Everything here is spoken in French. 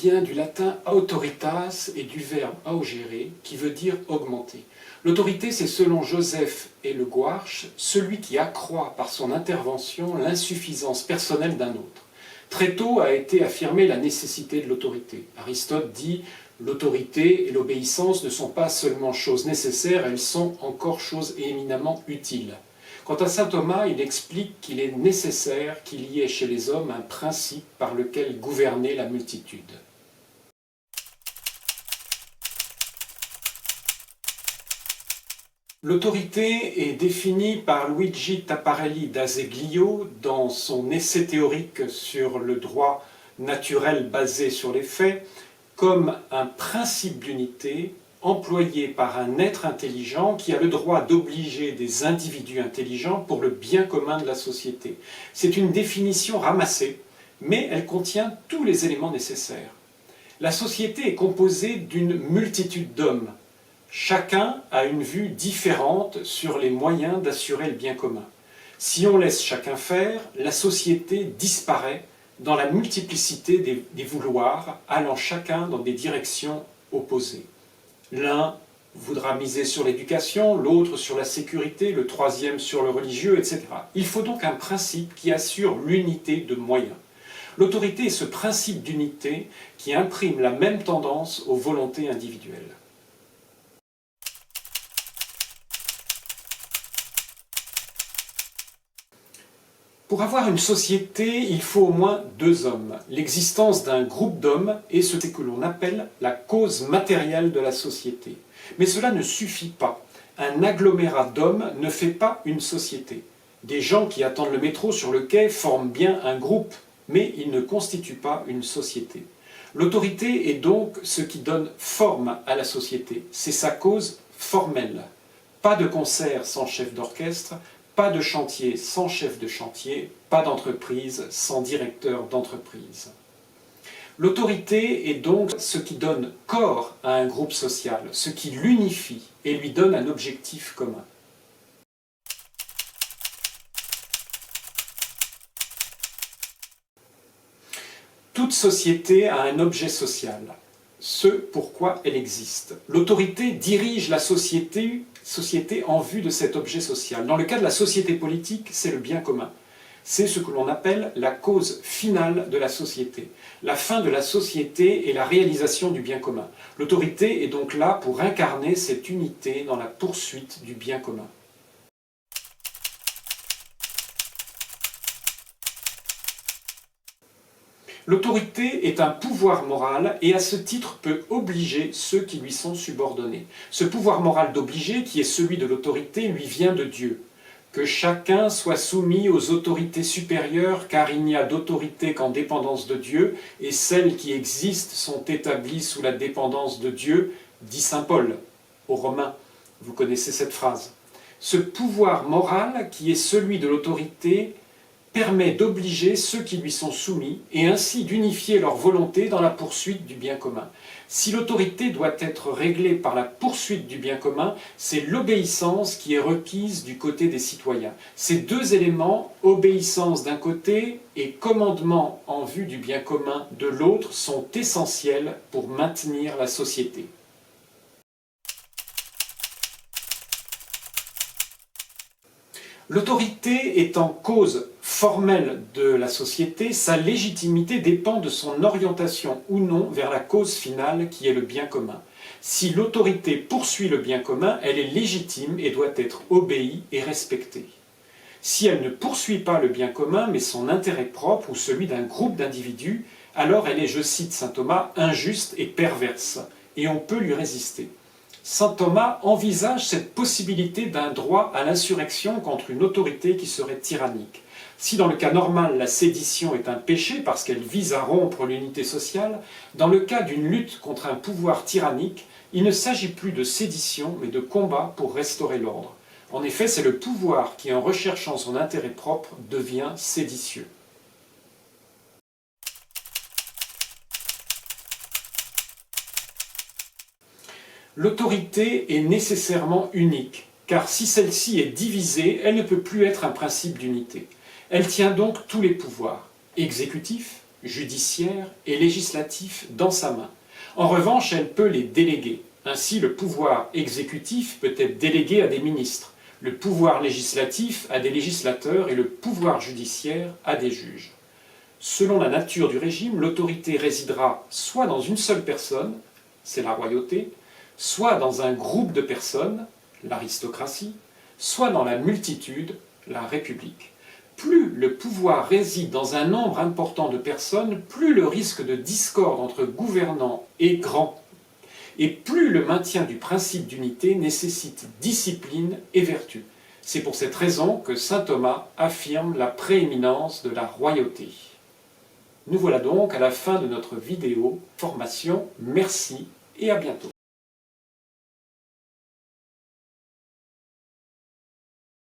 vient du latin autoritas et du verbe augere, qui veut dire augmenter. L'autorité, c'est selon Joseph et Le Gouarch, celui qui accroît par son intervention l'insuffisance personnelle d'un autre. Très tôt a été affirmée la nécessité de l'autorité. Aristote dit « l'autorité et l'obéissance ne sont pas seulement choses nécessaires, elles sont encore choses éminemment utiles ». Quant à saint Thomas, il explique qu'il est nécessaire qu'il y ait chez les hommes un principe par lequel gouverner la multitude. L'autorité est définie par Luigi Taparelli d'Azeglio dans son essai théorique sur le droit naturel basé sur les faits comme un principe d'unité employé par un être intelligent qui a le droit d'obliger des individus intelligents pour le bien commun de la société. C'est une définition ramassée, mais elle contient tous les éléments nécessaires. La société est composée d'une multitude d'hommes. Chacun a une vue différente sur les moyens d'assurer le bien commun. Si on laisse chacun faire, la société disparaît dans la multiplicité des vouloirs, allant chacun dans des directions opposées. L'un voudra miser sur l'éducation, l'autre sur la sécurité, le troisième sur le religieux, etc. Il faut donc un principe qui assure l'unité de moyens. L'autorité est ce principe d'unité qui imprime la même tendance aux volontés individuelles. Pour avoir une société, il faut au moins deux hommes. L'existence d'un groupe d'hommes est ce que l'on appelle la cause matérielle de la société. Mais cela ne suffit pas. Un agglomérat d'hommes ne fait pas une société. Des gens qui attendent le métro sur le quai forment bien un groupe, mais ils ne constituent pas une société. L'autorité est donc ce qui donne forme à la société. C'est sa cause formelle. Pas de concert sans chef d'orchestre, pas de chantier sans chef de chantier, pas d'entreprise sans directeur d'entreprise. L'autorité est donc ce qui donne corps à un groupe social, ce qui l'unifie et lui donne un objectif commun. Toute société a un objet social, ce pourquoi elle existe. L'autorité dirige la société en vue de cet objet social. Dans le cas de la société politique, c'est le bien commun. C'est ce que l'on appelle la cause finale de la société. La fin de la société est la réalisation du bien commun. L'autorité est donc là pour incarner cette unité dans la poursuite du bien commun. L'autorité est un pouvoir moral et à ce titre peut obliger ceux qui lui sont subordonnés. Ce pouvoir moral d'obliger, qui est celui de l'autorité, lui vient de Dieu. Que chacun soit soumis aux autorités supérieures, car il n'y a d'autorité qu'en dépendance de Dieu, et celles qui existent sont établies sous la dépendance de Dieu, dit saint Paul aux Romains. Vous connaissez cette phrase. Ce pouvoir moral, qui est celui de l'autorité, permet d'obliger ceux qui lui sont soumis et ainsi d'unifier leur volonté dans la poursuite du bien commun. Si l'autorité doit être réglée par la poursuite du bien commun, c'est l'obéissance qui est requise du côté des citoyens. Ces deux éléments, obéissance d'un côté et commandement en vue du bien commun de l'autre, sont essentiels pour maintenir la société. L'autorité étant cause formelle de la société, sa légitimité dépend de son orientation ou non vers la cause finale qui est le bien commun. Si l'autorité poursuit le bien commun, elle est légitime et doit être obéie et respectée. Si elle ne poursuit pas le bien commun, mais son intérêt propre ou celui d'un groupe d'individus, alors elle est, je cite saint Thomas, injuste et perverse, et on peut lui résister. Saint Thomas envisage cette possibilité d'un droit à l'insurrection contre une autorité qui serait tyrannique. Si dans le cas normal la sédition est un péché parce qu'elle vise à rompre l'unité sociale, dans le cas d'une lutte contre un pouvoir tyrannique, il ne s'agit plus de sédition mais de combat pour restaurer l'ordre. En effet, c'est le pouvoir qui, en recherchant son intérêt propre, devient séditieux. L'autorité est nécessairement unique, car si celle-ci est divisée, elle ne peut plus être un principe d'unité. Elle tient donc tous les pouvoirs, exécutif, judiciaire et législatif dans sa main. En revanche, elle peut les déléguer. Ainsi, le pouvoir exécutif peut être délégué à des ministres, le pouvoir législatif à des législateurs et le pouvoir judiciaire à des juges. Selon la nature du régime, l'autorité résidera soit dans une seule personne, c'est la royauté, soit dans un groupe de personnes, l'aristocratie, soit dans la multitude, la république. Plus le pouvoir réside dans un nombre important de personnes, plus le risque de discorde entre gouvernants est grand, et plus le maintien du principe d'unité nécessite discipline et vertu. C'est pour cette raison que saint Thomas affirme la prééminence de la royauté. Nous voilà donc à la fin de notre vidéo formation. Merci et à bientôt.